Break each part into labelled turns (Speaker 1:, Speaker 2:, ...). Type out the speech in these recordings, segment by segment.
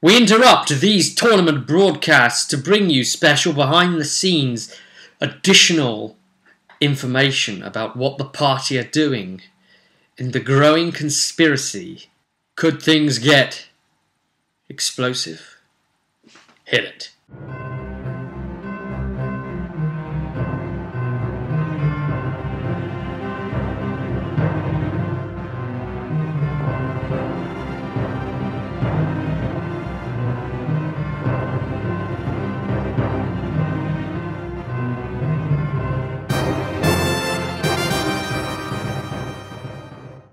Speaker 1: We interrupt these tournament broadcasts to bring you special behind-the-scenes additional information about what the party are doing in the growing conspiracy. Could things get explosive? Hit it.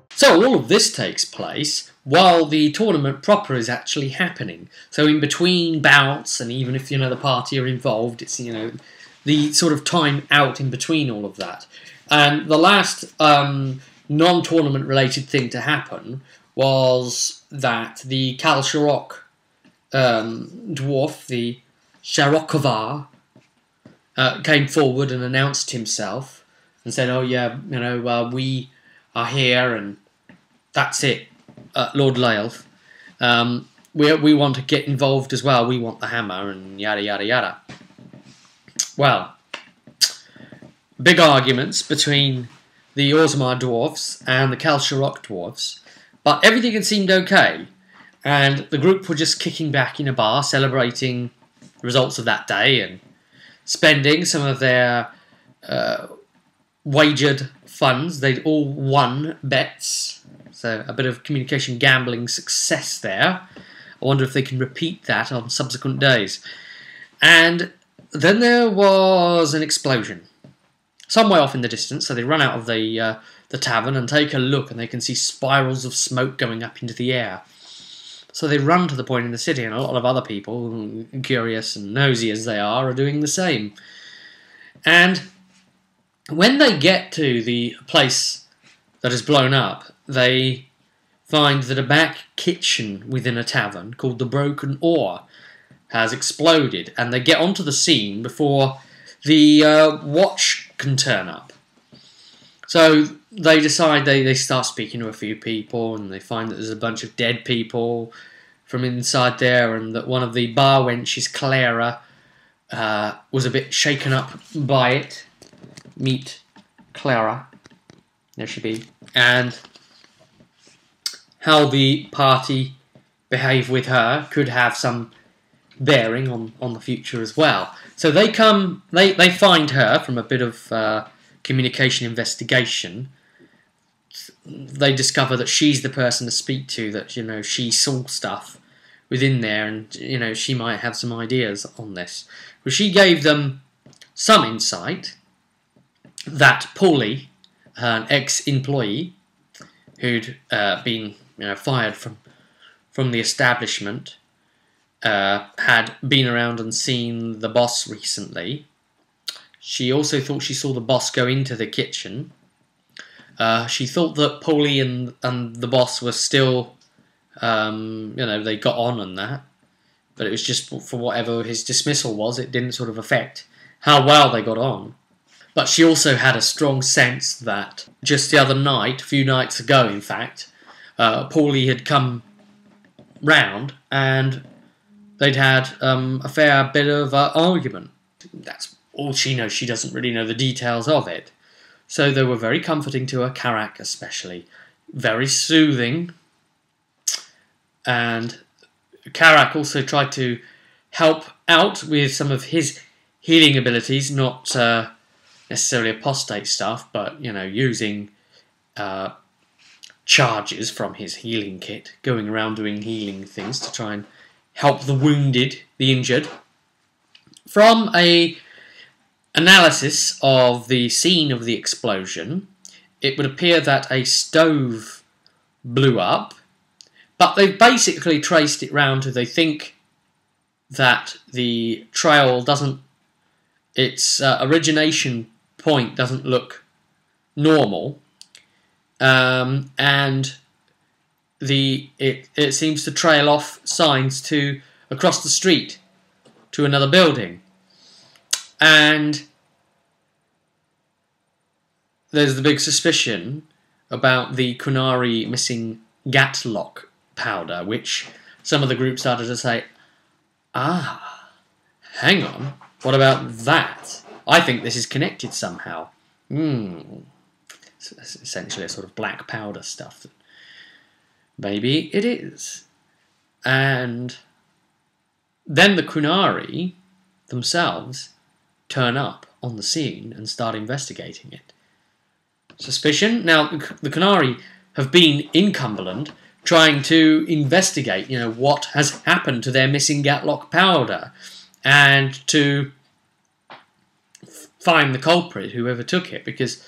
Speaker 1: So all of this takes place while the tournament proper is actually happening. So in between bouts, and even if the party are involved, it's the sort of time out in between all of that. And the last non-tournament related thing to happen was that the Kalsharok dwarf, the Sharokovar, came forward and announced himself and said, "Oh yeah, we are here and that's it, Lord Laelf. We want to get involved as well. We want the hammer and yada yada yada." Well, big arguments between the Orzammar dwarves and the Kalsharok dwarves, but everything had seemed okay, and the group were just kicking back in a bar, celebrating the results of that day and spending some of their wagered funds. They'd all won bets. So a bit of communication gambling success there. I wonder if they can repeat that on subsequent days. And then there was an explosion some way off in the distance. So they run out of the tavern and take a look, and they can see spirals of smoke going up into the air. So they run to the point in the city, and a lot of other people, curious and nosy as they are doing the same. And when they get to the place that is blown up, they find that a back kitchen within a tavern called the Broken Oar has exploded, and they get onto the scene before the watch can turn up. So they decide, they start speaking to a few people, and they find that there's a bunch of dead people from inside there, and that one of the bar wenches, Clara, was a bit shaken up by it. Meet Clara. There she be. And how the party behave with her could have some bearing on the future as well. So they find her from a bit of communication investigation. They discover that she's the person to speak to, that she saw stuff within there, and she might have some ideas on this. Well, she gave them some insight that Paulie, an ex-employee who'd been fired from the establishment, had been around and seen the boss recently. She also thought she saw the boss go into the kitchen. She thought that Paulie and the boss were still, they got on and that, but it was just for whatever his dismissal was, it didn't sort of affect how well they got on. But she also had a strong sense that just the other night, a few nights ago in fact, Paulie had come round and they'd had a fair bit of argument. That's all she knows. She doesn't really know the details of it. So they were very comforting to her, Karak especially. Very soothing. And Karak also tried to help out with some of his healing abilities, not necessarily apostate stuff, but using charges from his healing kit, going around doing healing things to try and help the wounded, the injured. From a analysis of the scene of the explosion, it would appear that a stove blew up, but they've basically traced it round to, they think that the trail doesn't, its origination point doesn't look normal, and it seems to trail off signs to across the street to another building, and there's the big suspicion about the Kunari missing Gatlock powder, which some of the group started to say, ah, hang on, what about that? I think this is connected somehow. It's essentially a sort of black powder stuff. Maybe it is. And then the Qunari themselves turn up on the scene and start investigating it. Suspicion? Now, the Qunari have been in Cumberland trying to investigate, what has happened to their missing Gatlock powder and to find the culprit, whoever took it, because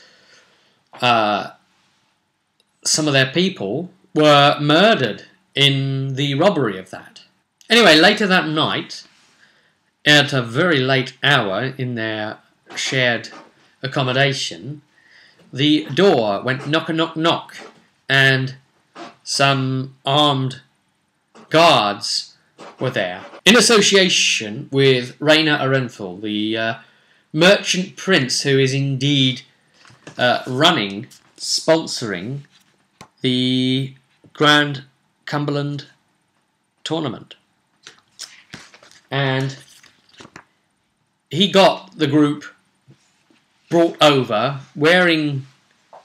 Speaker 1: some of their people were murdered in the robbery of that. Anyway, later that night, at a very late hour in their shared accommodation, the door went knock, knock, knock, and some armed guards were there, in association with Rainer Arenthal, the merchant prince who is indeed sponsoring the Grand Cumberland tournament. And he got the group brought over wearing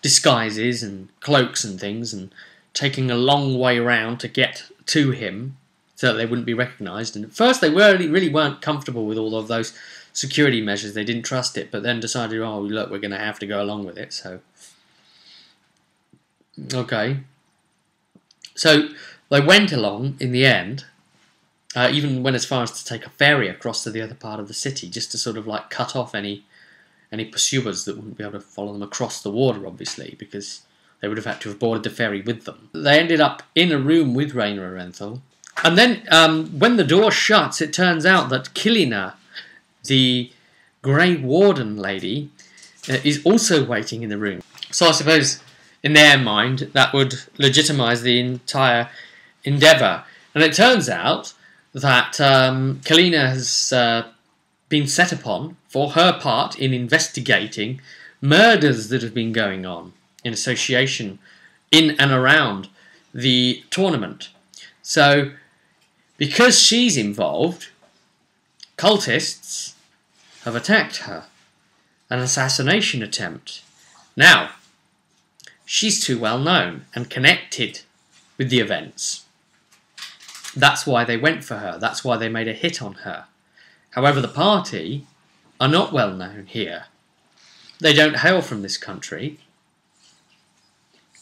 Speaker 1: disguises and cloaks and things and taking a long way round to get to him so that they wouldn't be recognised. And at first they really weren't comfortable with all of those security measures. They didn't trust it, but then decided, oh, look, we're going to have to go along with it. So, okay. So they went along in the end, even went as far as to take a ferry across to the other part of the city, just to sort of like cut off any pursuers that wouldn't be able to follow them across the water, obviously, because they would have had to have boarded the ferry with them. They ended up in a room with Rainer Arenthal, and then when the door shuts, it turns out that Kilina, the Grey Warden lady, is also waiting in the room. So I suppose, in their mind, that would legitimise the entire endeavour. And it turns out that Kilina has been set upon for her part in investigating murders that have been going on in association in and around the tournament. So, because she's involved, cultists have attacked her. An assassination attempt. Now, she's too well known and connected with the events. That's why they went for her. That's why they made a hit on her. However, the party are not well known here. They don't hail from this country.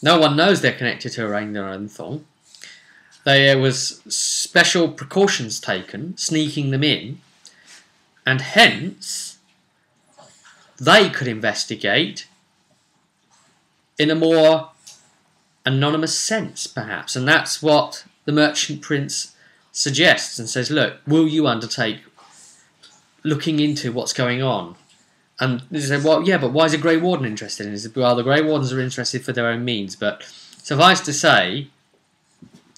Speaker 1: No one knows they're connected to Rainer Arenthal. There was special precautions taken, sneaking them in, and hence they could investigate in a more anonymous sense, perhaps. And that's what the Merchant Prince suggests and says, look, will you undertake looking into what's going on? And they say, well, yeah, but why is a Grey Warden interested in it? He said, well, the Grey Wardens are interested for their own means, but suffice to say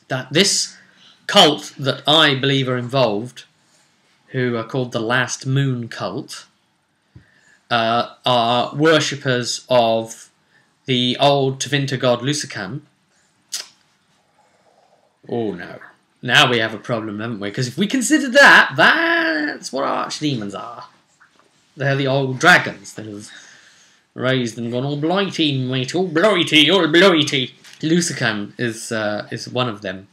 Speaker 1: that this cult that I believe are involved, who are called the Last Moon Cult, are worshippers of the old Tevinter god Lusican. Oh no. Now we have a problem, haven't we? Because if we consider that, that's what archdemons are. They're the old dragons that have raised and gone all blighty, mate, all blighty, all blighty. Lusican is one of them.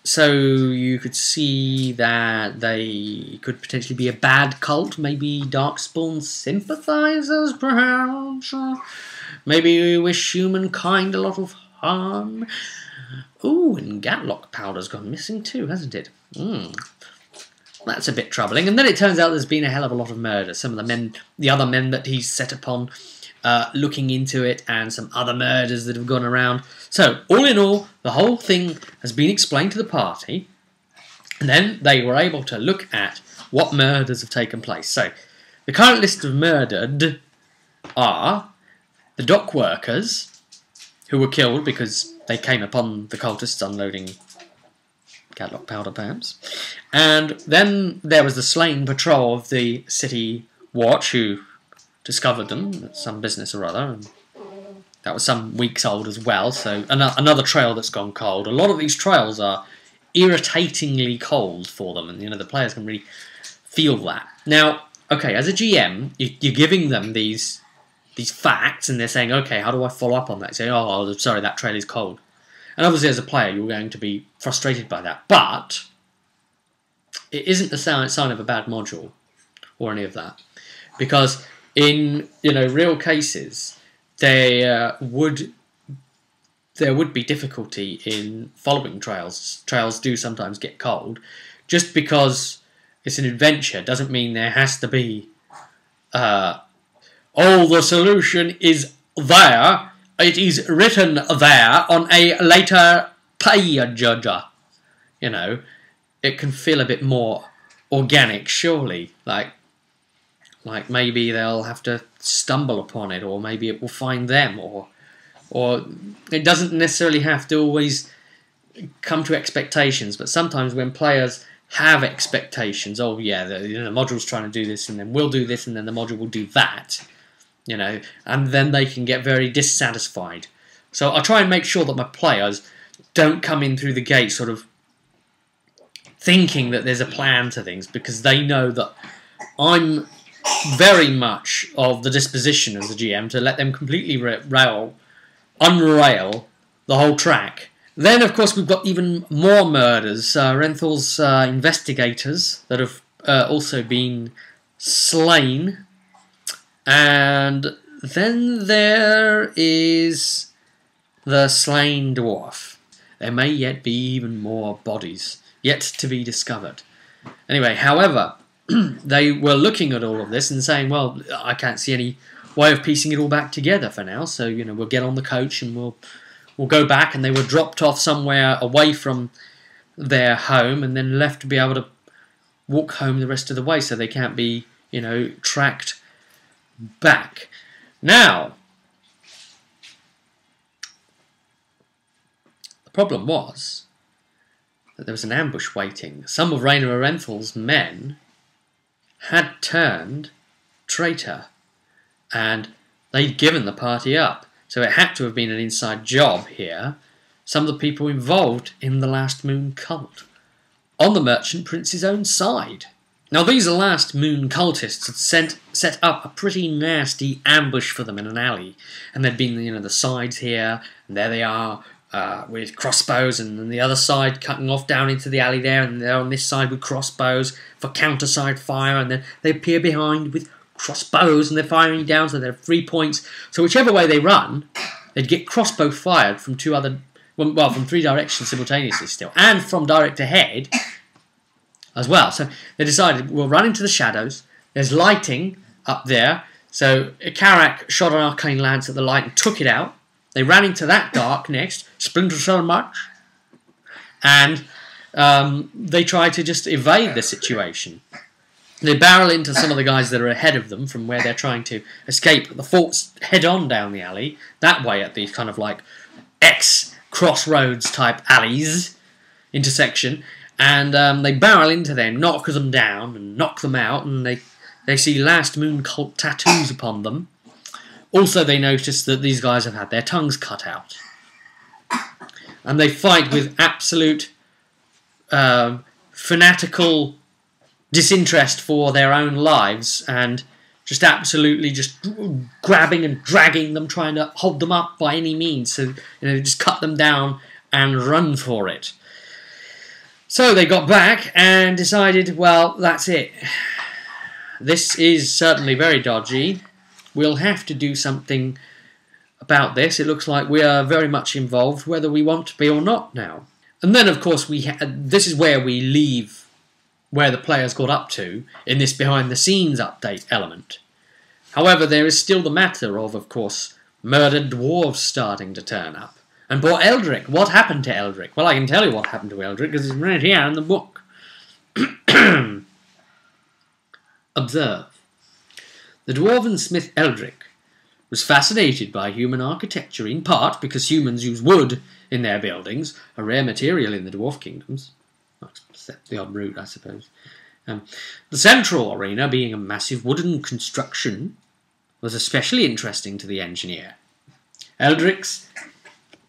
Speaker 1: So you could see that they could potentially be a bad cult, maybe Darkspawn sympathizers, perhaps. Maybe we wish humankind a lot of harm. Ooh, and Gatlock powder's gone missing too, hasn't it? That's a bit troubling. And then it turns out there's been a hell of a lot of murder. Some of the men, the other men that he's set upon looking into it, and some other murders that have gone around. So, all in all, the whole thing has been explained to the party, and then they were able to look at what murders have taken place. So, the current list of murdered are the dock workers, who were killed because they came upon the cultists unloading Gatlock powder, perhaps. And then there was the slain patrol of the city watch, who discovered them at some business or other, and that was some weeks old as well, so another trail that's gone cold. A lot of these trails are irritatingly cold for them, and the players can really feel that. Now, okay, as a GM, you're giving them these facts, and they're saying, okay, how do I follow up on that? You say, oh, I'm sorry, that trail is cold. And obviously, as a player, you're going to be frustrated by that. But it isn't the sign of a bad module or any of that, because in real cases, there would be difficulty in following trails. Trails do sometimes get cold. Just because it's an adventure doesn't mean there has to be, oh, the solution is there. It is written there on a later page. It can feel a bit more organic, surely. Like maybe they'll have to stumble upon it, or maybe it will find them, or it doesn't necessarily have to always come to expectations. But sometimes when players have expectations, oh yeah, the module's trying to do this, and then we'll do this, and then the module will do that, and then they can get very dissatisfied. So I try and make sure that my players don't come in through the gate sort of thinking that there's a plan to things, because they know that I'm very much of the disposition as a GM to let them completely unrail the whole track. Then, of course, we've got even more murders. Renthal's investigators that have also been slain. And then there is the slain dwarf. There may yet be even more bodies yet to be discovered. Anyway, however, they were looking at all of this and saying, well, I can't see any way of piecing it all back together for now, so we'll get on the coach and we'll go back. And they were dropped off somewhere away from their home and then left to be able to walk home the rest of the way, so they can't be tracked back. Now, the problem was that there was an ambush waiting. Some of Rainer Renthal's men had turned traitor, and they'd given the party up. So it had to have been an inside job here. Some of the people involved in the Last Moon cult, on the Merchant Prince's own side. Now, these Last Moon cultists had set up a pretty nasty ambush for them in an alley, and there'd been the sides here, and there they are with crossbows, and then the other side cutting off down into the alley there, and they're on this side with crossbows for counter-side fire, and then they appear behind with crossbows, and they're firing down, so they're 3 points. So whichever way they run, they'd get crossbow fired from from 3 directions simultaneously still, and from direct ahead as well. So they decided, we'll run into the shadows. There's lighting up there. So Karak shot an arcane lance at the light and took it out. They ran into that dark next, Splinter so much, and they tried to just evade the situation. They barrel into some of the guys that are ahead of them from where they're trying to escape the forts head-on down the alley, that way at these kind of like X-crossroads type alleys, intersection, and they barrel into them, knock them down and knock them out, and they see Last Moon cult tattoos upon them. Also, they notice that these guys have had their tongues cut out. And they fight with absolute fanatical disinterest for their own lives, and just absolutely just grabbing and dragging them, trying to hold them up by any means. So, just cut them down and run for it. So they got back and decided, well, that's it. This is certainly very dodgy. We'll have to do something about this. It looks like we are very much involved, whether we want to be or not now. And then, of course, this is where we leave where the players got up to in this behind-the-scenes update element. However, there is still the matter of course, murdered dwarves starting to turn up. And poor Eldrick. What happened to Eldrick? Well, I can tell you what happened to Eldrick, because it's right here in the book. Observe. The dwarven smith Eldrick was fascinated by human architecture, in part because humans use wood in their buildings, a rare material in the dwarf kingdoms. Except the odd root, I suppose. The central arena, being a massive wooden construction, was especially interesting to the engineer. Eldrick's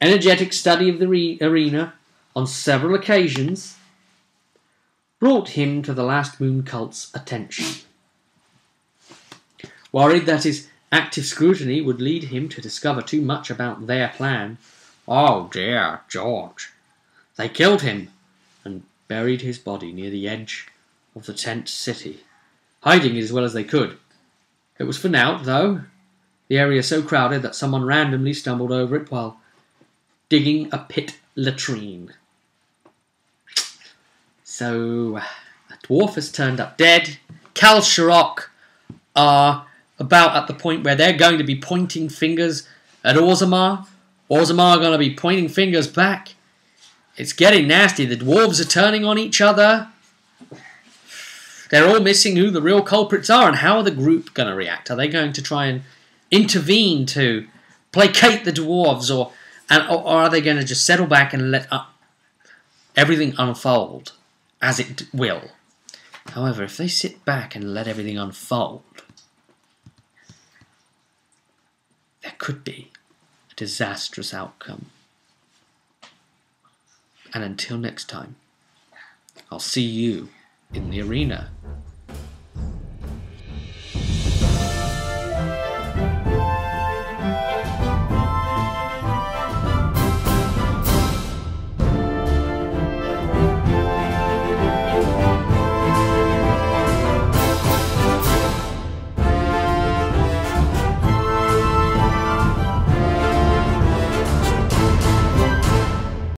Speaker 1: energetic study of the arena on several occasions, brought him to the Last Moon cult's attention. Worried that his active scrutiny would lead him to discover too much about their plan, oh dear, George, they killed him and buried his body near the edge of the tent city, hiding it as well as they could. It was for naught, though. The area so crowded that someone randomly stumbled over it while digging a pit latrine. So, a dwarf has turned up dead. Cal Sharok are about at the point where they're going to be pointing fingers at Orzammar. Orzammar are going to be pointing fingers back. It's getting nasty. The dwarves are turning on each other. They're all missing who the real culprits are, and how are the group going to react? Are they going to try and intervene to placate the dwarves, or are they going to just settle back and let everything unfold as it will? However, if they sit back and let everything unfold, there could be a disastrous outcome. And until next time, I'll see you in the arena.